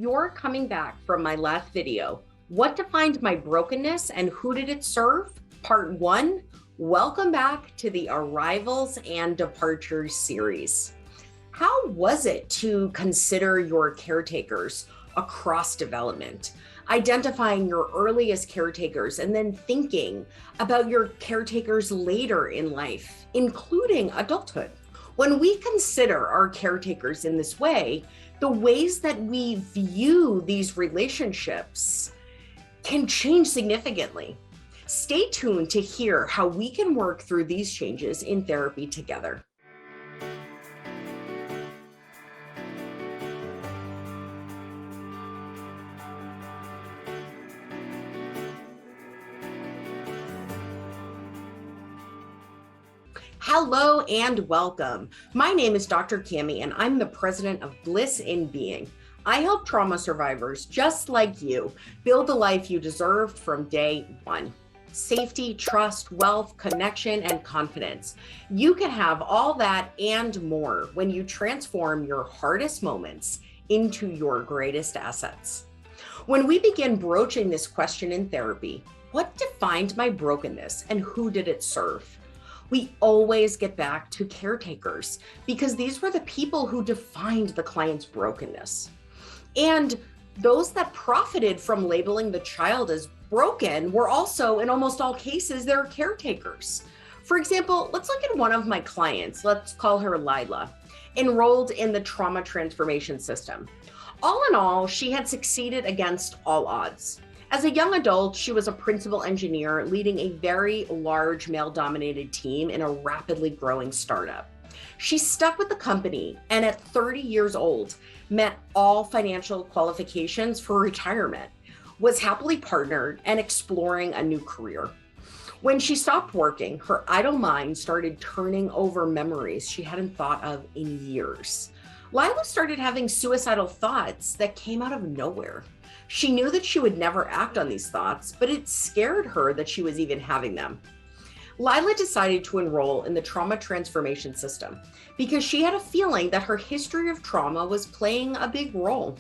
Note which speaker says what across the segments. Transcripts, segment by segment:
Speaker 1: you're coming back from my last video, What Defined My Brokenness and Who Did It Serve? Part 1. Welcome back to the Arrivals and Departures series. How was it to consider your caretakers across development, identifying your earliest caretakers, and then thinking about your caretakers later in life, including adulthood? When we consider our caretakers in this way, the ways that we view these relationships can change significantly. Stay tuned to hear how we can work through these changes in therapy together. Hello and welcome. My name is Dr. Cammy and I'm the president of Bliss in Being. I help trauma survivors just like you build the life you deserved from day one. Safety, trust, wealth, connection, and confidence. You can have all that and more when you transform your hardest moments into your greatest assets. When we begin broaching this question in therapy, what defined my brokenness and who did it serve? We always get back to caretakers because these were the people who defined the client's brokenness. And those that profited from labeling the child as broken were also, in almost all cases, their caretakers. For example, let's look at one of my clients. Let's call her Lila, enrolled in the trauma transformation system. All in all, she had succeeded against all odds. As a young adult, she was a principal engineer leading a very large male-dominated team in a rapidly growing startup. She stuck with the company and at 30 years old, met all financial qualifications for retirement, was happily partnered and exploring a new career. When she stopped working, her idle mind started turning over memories she hadn't thought of in years. Lila started having suicidal thoughts that came out of nowhere. She knew that she would never act on these thoughts, but it scared her that she was even having them. Lila decided to enroll in the trauma transformation system because she had a feeling that her history of trauma was playing a big role.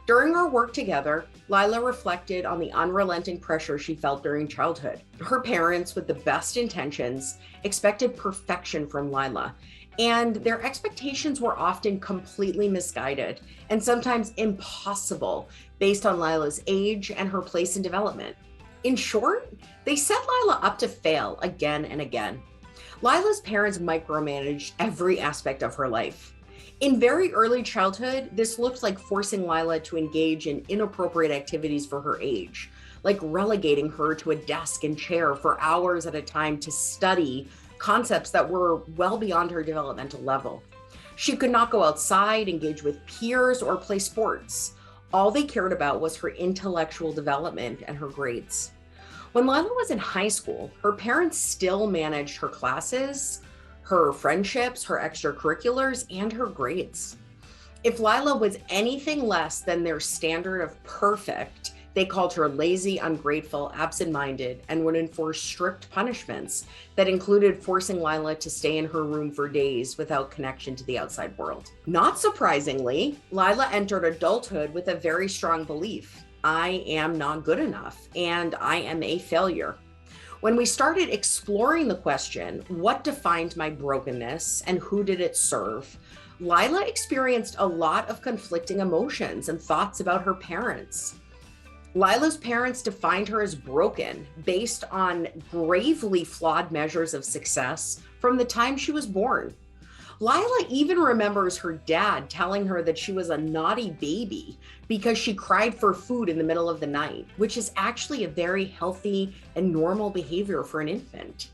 Speaker 1: During our work together, Lila reflected on the unrelenting pressure she felt during childhood. Her parents, with the best intentions, expected perfection from Lila, and their expectations were often completely misguided and sometimes impossible based on Lila's age and her place in development. In short, they set Lila up to fail again and again. Lila's parents micromanaged every aspect of her life. In very early childhood, this looked like forcing Lila to engage in inappropriate activities for her age, like relegating her to a desk and chair for hours at a time to study concepts that were well beyond her developmental level. She could not go outside, engage with peers, or play sports. All they cared about was her intellectual development and her grades. When Lila was in high school, her parents still managed her classes, her friendships, her extracurriculars, and her grades. If Lila was anything less than their standard of perfect, they called her lazy, ungrateful, absent-minded, and would enforce strict punishments that included forcing Lila to stay in her room for days without connection to the outside world. Not surprisingly, Lila entered adulthood with a very strong belief: I am not good enough, and I am a failure. When we started exploring the question, what defined my brokenness and who did it serve, Lila experienced a lot of conflicting emotions and thoughts about her parents. Lila's parents defined her as broken based on gravely flawed measures of success from the time she was born. Lila even remembers her dad telling her that she was a naughty baby because she cried for food in the middle of the night, which is actually a very healthy and normal behavior for an infant.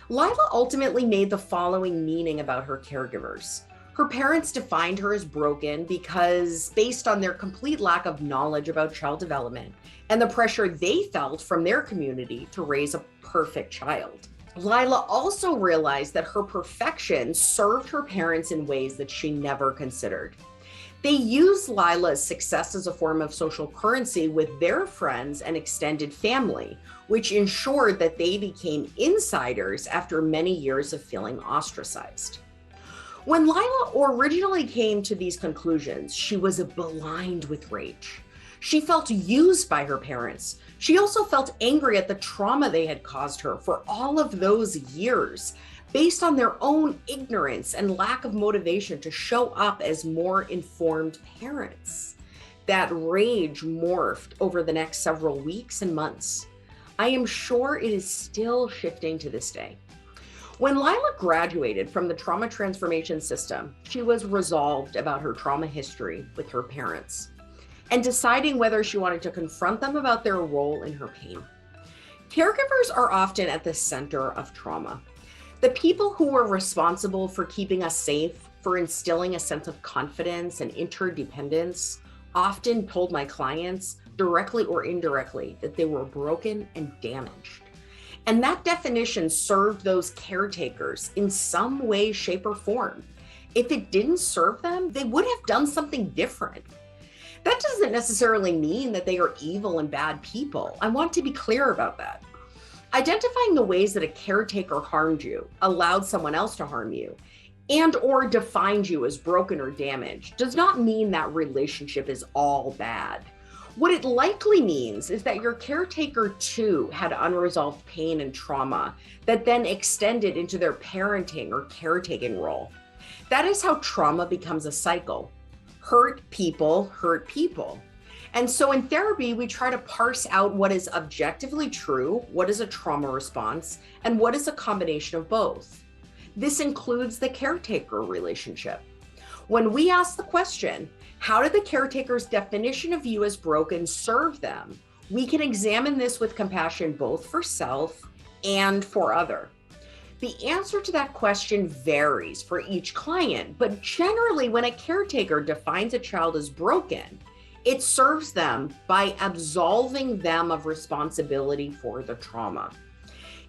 Speaker 1: Lila ultimately made the following meaning about her caregivers. Her parents defined her as broken because, based on their complete lack of knowledge about child development and the pressure they felt from their community to raise a perfect child. Lila also realized that her perfection served her parents in ways that she never considered. They used Lila's success as a form of social currency with their friends and extended family, which ensured that they became insiders after many years of feeling ostracized. When Lila originally came to these conclusions, she was blind with rage. She felt used by her parents. She also felt angry at the trauma they had caused her for all of those years, based on their own ignorance and lack of motivation to show up as more informed parents. That rage morphed over the next several weeks and months. I am sure it is still shifting to this day. When Lila graduated from the trauma transformation system, she was resolved about her trauma history with her parents and deciding whether she wanted to confront them about their role in her pain. Caregivers are often at the center of trauma. The people who were responsible for keeping us safe, for instilling a sense of confidence and interdependence, often told my clients, directly or indirectly, that they were broken and damaged. And that definition served those caretakers in some way, shape, or form. If it didn't serve them, they would have done something different. That doesn't necessarily mean that they are evil and bad people. I want to be clear about that. Identifying the ways that a caretaker harmed you, allowed someone else to harm you, and or defined you as broken or damaged does not mean that relationship is all bad. What it likely means is that your caretaker too had unresolved pain and trauma that then extended into their parenting or caretaking role. That is how trauma becomes a cycle. Hurt people hurt people. And so in therapy, we try to parse out what is objectively true, what is a trauma response, and what is a combination of both. This includes the caretaker relationship. When we ask the question, how did the caretaker's definition of you as broken serve them? We can examine this with compassion both for self and for other. The answer to that question varies for each client, but generally when a caretaker defines a child as broken, it serves them by absolving them of responsibility for the trauma.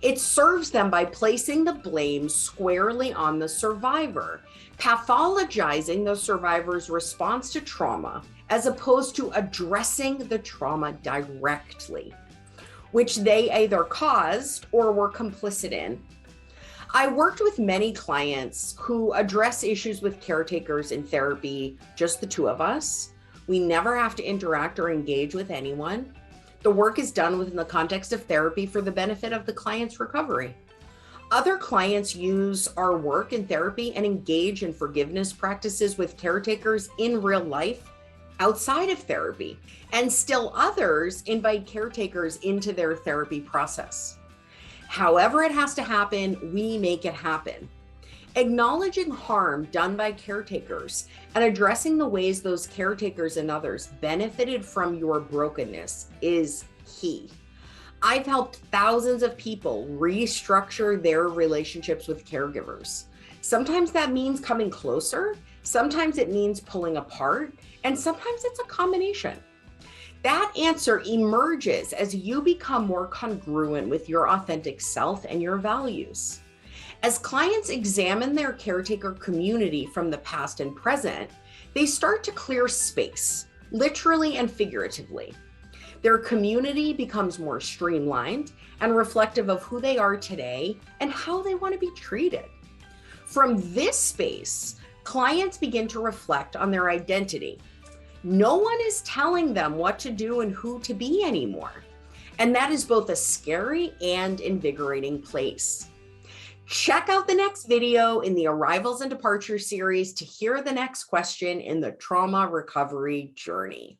Speaker 1: It serves them by placing the blame squarely on the survivor, pathologizing the survivor's response to trauma, as opposed to addressing the trauma directly, which they either caused or were complicit in. I worked with many clients who address issues with caretakers in therapy, just the two of us. We never have to interact or engage with anyone. The work is done within the context of therapy for the benefit of the client's recovery. Other clients use our work in therapy and engage in forgiveness practices with caretakers in real life outside of therapy. And still others invite caretakers into their therapy process. However it has to happen, we make it happen. Acknowledging harm done by caretakers and addressing the ways those caretakers and others benefited from your brokenness is key. I've helped thousands of people restructure their relationships with caregivers. Sometimes that means coming closer, sometimes it means pulling apart, and sometimes it's a combination. That answer emerges as you become more congruent with your authentic self and your values. As clients examine their caretaker community from the past and present, they start to clear space, literally and figuratively. Their community becomes more streamlined and reflective of who they are today and how they want to be treated. From this space, clients begin to reflect on their identity. No one is telling them what to do and who to be anymore. And that is both a scary and invigorating place. Check out the next video in the Arrivals and Departures series to hear the next question in the trauma recovery journey.